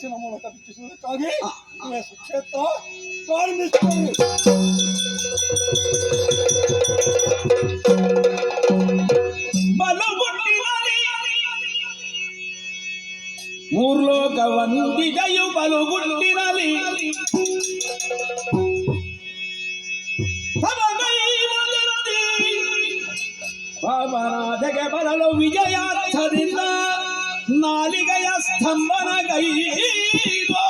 ಪ್ರದಕ್ಷಿಣ ಮೂಲಕ ಬಿಚ್ಚಿಸುವುದಕ್ಕಾಗಿ ಸುಕ್ಷೇತ್ರ ಪ್ರಾರಂಭಿಸುತ್ತೇವೆ. ಮೂರ್ಲೋಕವಂದಿದೆಯು ಬಲುಗುಟ್ಟಿನಲಿ ಪಾವನಾದೆಗೆ ಬರಲು ವಿಜಯಾರ್ಥದಿಂದ ನಾಲಿಗೆಯ ಸ್ತಂಭನಗೈದೋ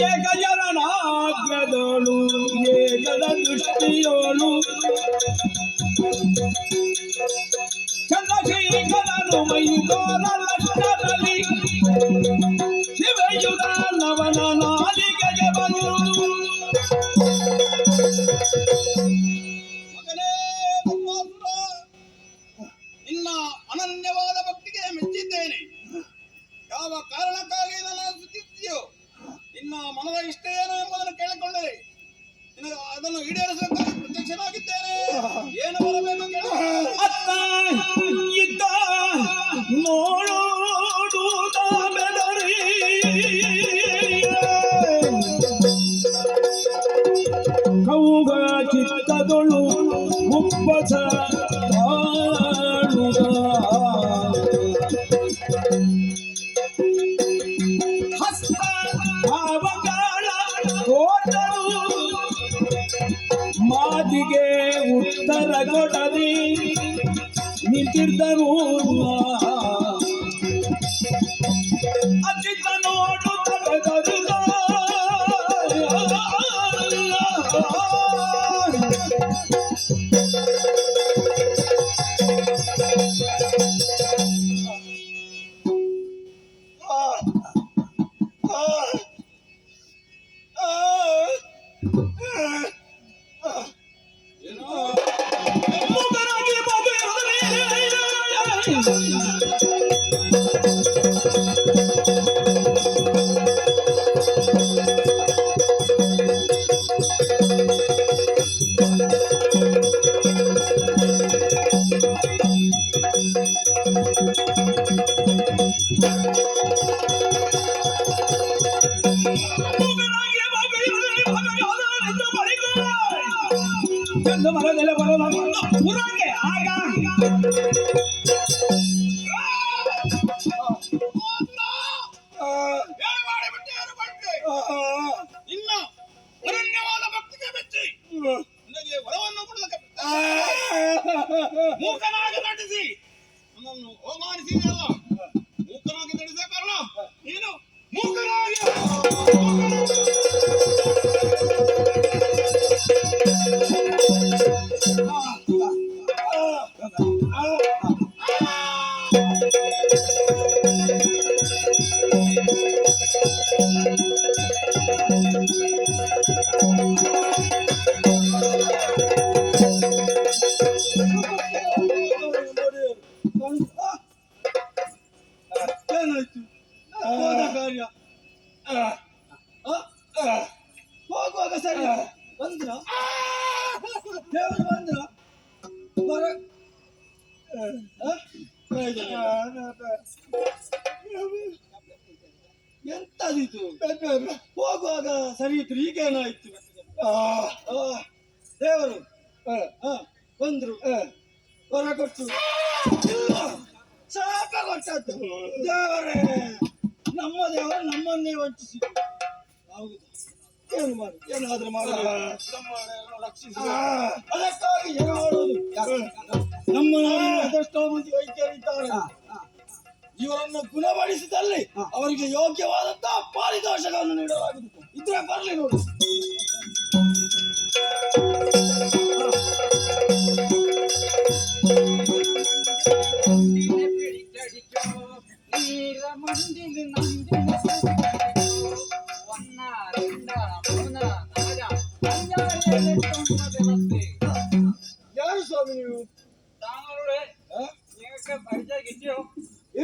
ಏಕಜರನಾಗ್ರದೋಳು ಏಕದ ದೃಷ್ಟಿಯೋಳು ಚಂದ್ರಶೇಖರನು ಮೈದೋರ ಲಕ್ಷದಲ್ಲಿ ಶಿವಯುಧಾನವನ ನಾಲಿಗೆಗೆ ಬಂದು ಮಗನೇ ನಿನ್ನ ಅನನ್ಯವಾದ ಭಕ್ತಿಗೆ ಮೆಚ್ಚಿದ್ದೇನೆ. ಯಾವ ಕಾರಣಕ್ಕಾಗಿ ನನ್ನ ಸ್ತುತಿಸಿದೆಯೋ ನಿನ್ನ ಮನದ ಇಷ್ಟ ಏನು ಎಂಬುದನ್ನು ಕೇಳಿಕೊಂಡರೆ ಅದನ್ನು ಈಡೇರಿಸಬೇಕಾಗಿ ಪ್ರತ್ಯಕ್ಷನಾಗಿದ್ದೇನೆ. ಏನು ಬರಬೇಕು ಕೇಳ ಅತ್ತ ಇದ್ದ ನೋಡುವುದ ಬೆದರಿ ಕೌಗ ಚಿತ್ತದೊಳು ಉಪ್ಪಸ ಹಸ್ತ ಭಾವಗಳ ಕೋಟರು ಮಾತಿಗೆ ಉತ್ತರ ಕೊಡದೆ ನಿಂತಿದ್ದರು. ಅತಿತ ನೋಡುತ್ತ ಬೆದರಿದ ಮರದೆಲೆ ಬರಲ್ಲ ಪುರಾಗೆ ಆಗ ನಿನ್ನ ಅನನ್ಯವಾದ ಭಕ್ತಿಗೆ ಮೆಚ್ಚಿ ನಿನಗೆ ವರವನ್ನು ಕೊಡಲಿಕ್ಕೆ ಮೂಕನಾಗಿ ನಟಿಸಿ ನನ್ನನ್ನು ಅವಮಾನಿಸಿದೆಯಲ್ಲ. ಮೂಕನಾಗಿ ನಟಿಸಿದ ಕಾರಣ ನೀನು ಮೂಕನಾಗಿ ಏನಾಯ್ತು? ಕಾರ್ಯ ಹೋಗುವಾಗ ಸರಿ ಬಂದ್ರ ದೇವರು ಬಂದ್ರ ಬರ ಎಂತದಿತು? ಹೋಗುವಾಗ ಸರಿ ಇತ್ತು, ಈಗೇನಾಯ್ತು? ದೇವರು ಬಂದ್ರು ಹೊರ ಕೊಟ್ಟು ಶಾಪ ಕೊಟ್ಟದ್ದು. ದೇವರೇ, ನಮ್ಮ ದೇವರು ನಮ್ಮನ್ನೇ ವಂಚಿಸಿದ್ರು. ಹೌದು, ಏನು ಮಾಡಿ ಏನಾದ್ರೂ ಮಾಡಲ್ಲ. ಅದಕ್ಕಾಗಿ ಏನು ಮಾಡುವುದು? ನಮ್ಮ ನಾಡಿನ ಅದೆಷ್ಟೋ ಮಂದಿ ವೈದ್ಯರಿದ್ದಾರೆ. ಇವರನ್ನು ಗುಣಪಡಿಸಿದಲ್ಲಿ ಅವರಿಗೆ ಯೋಗ್ಯವಾದಂತಹ ಪಾರಿತೋಷಗಳನ್ನು ನೀಡಲಾಗುವುದು. ಇದ್ರೆ ಬರಲಿ ನೋಡಿ. ಯಾರು ಸ್ವಾಮಿ ನೀವು?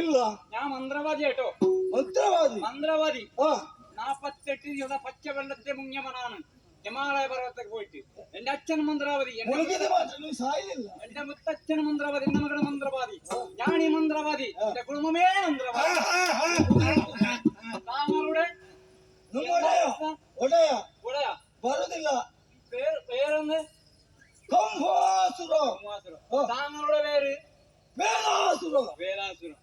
ಇಲ್ಲ, ഞാൻ മന്ത്രവാദി കേട്ടോ. മന്ത്രവാദി? മന്ത്രവാദി 48 ദിവസം പച്ചവെള്ളത്തെ മുങ്ങിയവനാണ്. ഹിമാലയ പർവ്വതത്തിൽ പോയിട്ട് എന്റെ അച്ഛൻ മന്ത്രവാദി, മുഴുകിയത് മാത്രം സായില്ല. എന്റെ മുത്തച്ഛൻ മന്ത്രവാദി, എന്റെ മകളുടെ മന്ത്രവാദി, ഞാനീ മന്ത്രവാദി, എന്റെ കുടുംബമേ മന്ത്രവാദി. താങ്കളുടെ ഒടയാ ഉടയാ വരുന്നില്ല. പേരൊന്ന് കംഭാസുരോ. താങ്കളുടെ പേര് വേലാസുരോ. വേലാസുരം.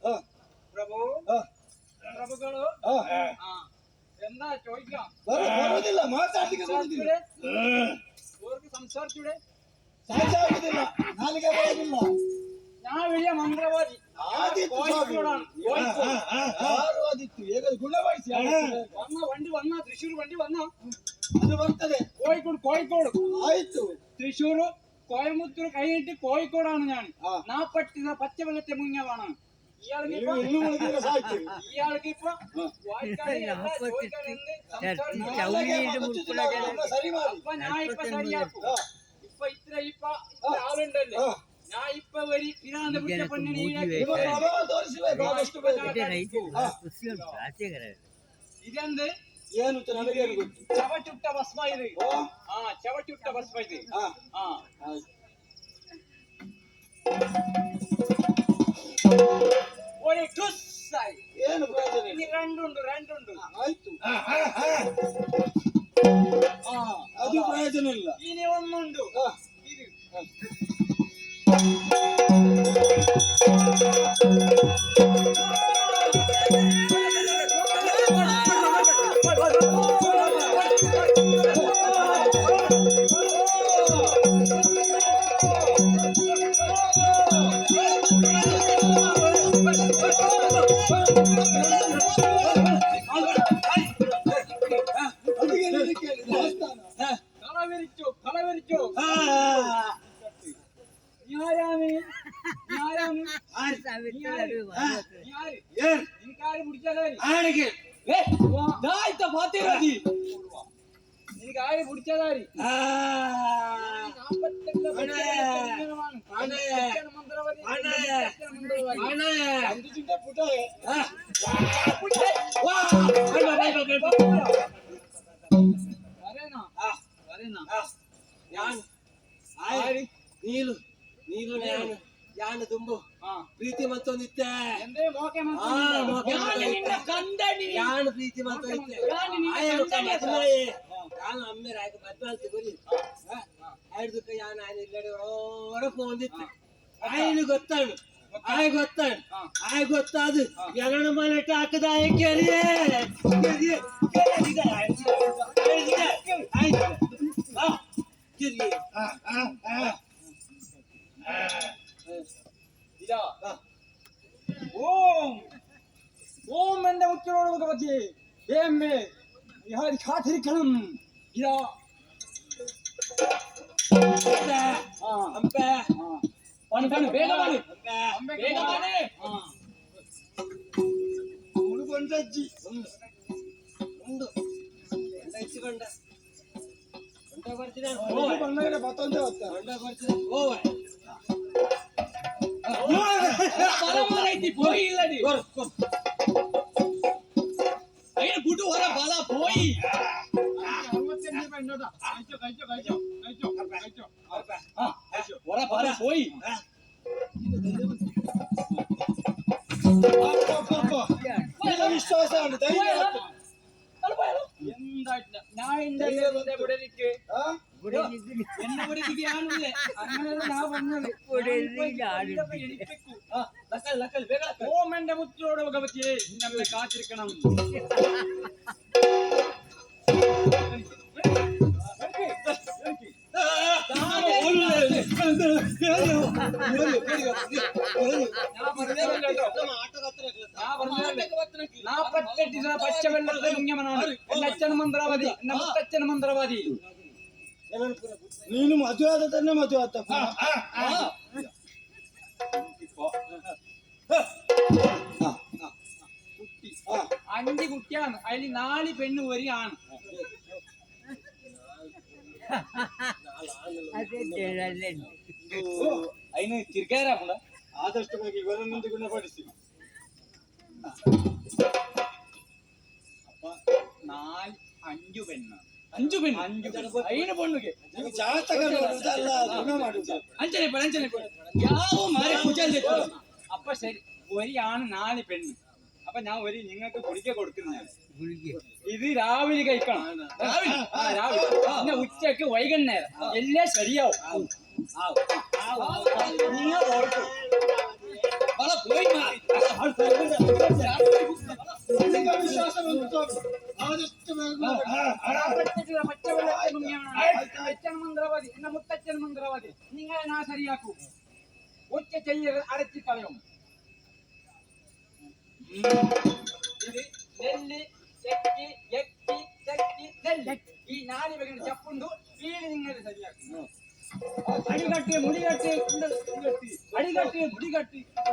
പ്രഭു പ്രഭുക്കളോ എന്താ ചോദിക്കാം? വരുന്നില്ല. മാറ്റാട്ടിക്കൂടെ സംസാരിച്ചൂടെ? സംസാരിക്കുന്നില്ല. നാലിക വരുന്നില്ല. ഞാൻ വലിയ മന്ത്രവാദി. കോഴിക്കോടാണ്. വണ്ടി വന്ന തൃശ്ശൂർ വണ്ടി വന്ന ಅದು ಬರ್ತದೆ. കോഴിക്കോട് ಆಯ್ತು. തൃശ്ശൂർ കോയമ്പത്തൂർ കഴിഞ്ഞിട്ട് കോഴിക്കോടാണ് ഞാൻ. നാപ്പട്ടിന പച്ചവെള്ളത്തെ മുങ്ങവാണ്. ഇയാൾക്ക് ഇപ്പൊ ഞാൻ ഇപ്പൊ ശരിയാക്കും. ഇപ്പൊ ഇത്ര ആളുണ്ടല്ലേ, ഞാൻ ഇപ്പൊ വരി പിരാന്ത പിടിച്ച പെണ്ണിനെ ഇതെന്ത് ಏನು ನನಗೇನು ಗೊತ್ತು. ചവച്ചുട്ട ഭസ്മ ഇത്. ചവച്ചുട്ട ഭസ്മ ഇത്. ഒരു ടുസ്സായി. ಏನು ಪ್ರಯೋಜನ ಇಲ್ಲ. ഇനി രണ്ടുണ്ട്. ಆಯ್ತು. ಅದು ಪ್ರಯೋಜನ ಇಲ್ಲ. ഇനി ഒന്നുണ്ട്. ഇത് കളവരിച്ചു. എനിക്കാര് പിടിച്ചാലും എനിക്ക് ആര് പിടിച്ചതാരി ಯಾನು ತುಂಬು ಪ್ರೀತಿ ಮತ್ತೊಂದಿತ್ತೆ ಯಾನು ಪ್ರೀತಿ ಮತ್ತೊಂದಿತ್ತೆ ನಾನು ಅಮ್ಮೆ ರಾಕ ಮದ್ವಾಲ್ತಿ ಗುರಿ ಆಯ್ದುಕ ಯಾನು ಆಯ್ನ ಇಲ್ಲಡೆ ಹೊರ ಪೋಂದಿತ್ತೆ ಆಯ್ನು ಗೊತ್ತಾನು ಆಯ್ ಗೊತ್ತಾದು ಎಗಣ ಮನೆಟ ಹಾಕದಾಯ ಕೇಳಿಯೇ ഓം എന്റെ മുക്കിനോട് ഭഗവതി ഏമ്മേ ഇഹാരി കാത്തിരിക്കണം. ഇതാ ಮುಳುಗೊಂಡಜ್ಜಿ ಉಂಡು ಇಚ್ಚಿಕೊಂಡ ಬರ್ತೀನಿ ಮತ್ತೊಂದೇ ಹೊತ್ತ പോയില്ലടി അതിന് കുട്ടു വരെ പല പോയി പോയി വിശ്വാസമാണ് എന്തായിട്ടില്ല ഞാൻ എന്റെ ഇവിടേക്ക് എന്നെ ഇവിടേക്ക് ഞാനില്ലേ അങ്ങനെയല്ല ഞാൻ വന്നത്. ഓം എന്റെ മുത്തിനോട് ഭഗവതിയെ നമ്മളെ കാത്തിരിക്കണം. പച്ചവെള്ളത്തെ മുങ്ങമനാണ് എന്റെ അച്ഛൻ മന്ത്രവാദി, എന്റെ മുത്തച്ഛൻ മന്ത്രവാദി. ನೀನು ಮದುವೆ ಆದ തന്നെ ಮದುವೆ ಆತಪ್ಪ. കുട്ടി 5 കുട്ടിയാണ്, അതിൽ 4 പെണ്ണ് ഒരു ആണ്. അതിന് ചിരിക്കാരാ ಆದಷ್ಟು ಬೇಗ ಇವರನ್ನೊಂದು ಗುಣಪಡಿಸಿ. 5 പെണ്ണ് 5 പെണ്ണ് 5 പെണ്ണുಗೆ ಅಂಚನೆ ಯಾವ ಮಾರೆ ಕುಚಲ್ അപ്പ ശരി ഒരു ആണ് 4 പെണ്ണ് അപ്പൊ ഞാൻ ഒരു നിങ്ങൾക്ക് കുടിക്ക കൊടുക്കുന്നതാണ് ഇത് രാവിലെ കഴിക്കണം രാവിലെ പിന്നെ ഉച്ചക്ക് വൈകുന്നേരം എല്ലാം ശരിയാവും നിങ്ങൾ ഓർക്കും പോയി മന്ത്രവാദി എന്നെ മുത്തച്ഛൻ മന്ത്രവാദി നിങ്ങളെ ഞാൻ ശരിയാക്കൂ ഒറ്റ ചെയ്യൽ അടച്ചു കളയും ഇത് നെല്ല് ചെക്കി എക്കി ചെക്കി നെല്ല് ഈ 4 വകയുടെ ചപ്പുണ്ട് വീട് നിങ്ങൾ ശരിയാക്കും അടികട്ടി മുടികട്ടി അടികട്ടി മുടികട്ടി